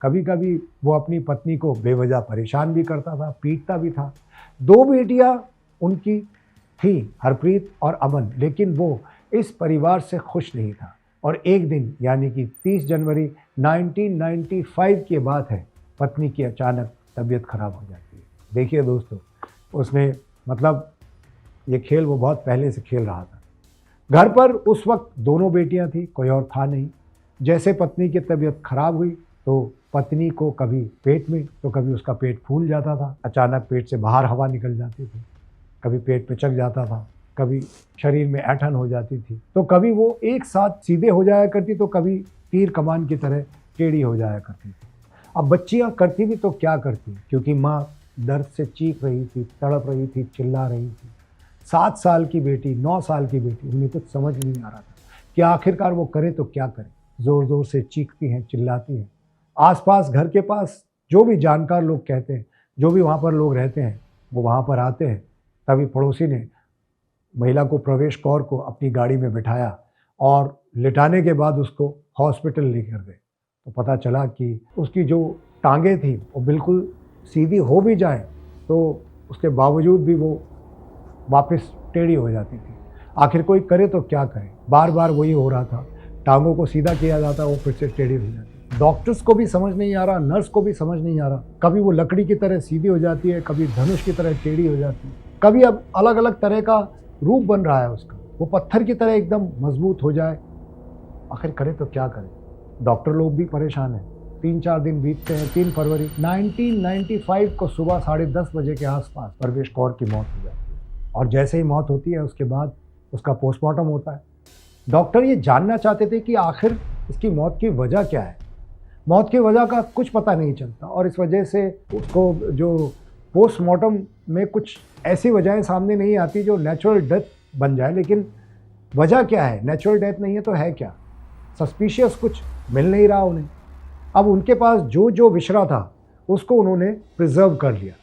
कभी कभी वो अपनी पत्नी को बेवजह परेशान भी करता था, पीटता भी था। 2 बेटियां उनकी थी, हरप्रीत और अमन, लेकिन वो इस परिवार से खुश नहीं था। और एक दिन यानी कि 30 जनवरी 1995 की बात है, पत्नी की अचानक तबीयत खराब हो जाती है। देखिए दोस्तों, उसने मतलब ये खेल वो बहुत पहले से खेल रहा था। घर पर उस वक्त दोनों बेटियां थी, कोई और था नहीं। जैसे पत्नी की तबीयत खराब हुई तो पत्नी को कभी पेट में तो कभी उसका पेट फूल जाता था, अचानक पेट से बाहर हवा निकल जाती थी, कभी पेट पिचक जाता था, कभी शरीर में ऐंठन हो जाती थी, तो कभी वो एक साथ सीधे हो जाया करती तो कभी तीर कमान की तरह टेढ़ी हो जाया करती थी। अब बच्चियां करती भी तो क्या करती, क्योंकि माँ दर्द से चीख रही थी, तड़प रही थी, चिल्ला रही थी। 7 साल की बेटी, 9 साल की बेटी, उन्हें कुछ समझ नहीं आ रहा था कि आखिरकार वो करे तो क्या करे। ज़ोर ज़ोर से चीखती हैं, चिल्लाती हैं। आसपास, घर के पास जो भी जानकार लोग कहते हैं, जो भी वहाँ पर लोग रहते हैं, वो वहाँ पर आते हैं। तभी पड़ोसी ने महिला को, प्रवेश कौर को, अपनी गाड़ी में बिठाया और लिटाने के बाद उसको हॉस्पिटल लेकर गए। तो पता चला कि उसकी जो टांगें थी वो बिल्कुल सीधी हो भी जाए तो उसके बावजूद भी वो वापस टेढ़ी हो जाती थी। आखिर कोई करे तो क्या करे, बार बार वही हो रहा था। टांगों को सीधा किया जाता, वो फिर से टेढ़ी हो जाती। डॉक्टर्स को भी समझ नहीं आ रहा, नर्स को भी समझ नहीं आ रहा। कभी वो लकड़ी की तरह सीधी हो जाती है, कभी धनुष की तरह टेढ़ी हो जाती है, कभी अब अलग अलग तरह का रूप बन रहा है उसका, वो पत्थर की तरह एकदम मजबूत हो जाए। आखिर करे तो क्या करे। डॉक्टर लोग भी परेशान हैं। 3-4 दिन बीतते हैं। 3 फरवरी 1995 को सुबह 10:30 बजे के आसपास प्रवेश कौर की मौत हो जाती है। और जैसे ही मौत होती है उसके बाद उसका पोस्टमार्टम होता है। डॉक्टर ये जानना चाहते थे कि आखिर इसकी मौत की वजह क्या है। मौत की वजह का कुछ पता नहीं चलता और इस वजह से उसको जो पोस्टमार्टम में कुछ ऐसी वजहें सामने नहीं आती जो नेचुरल डेथ बन जाए। लेकिन वजह क्या है, नेचुरल डेथ नहीं है तो है क्या। सस्पिशियस कुछ मिल नहीं रहा उन्हें। अब उनके पास जो जो विषरा था उसको उन्होंने प्रिजर्व कर लिया।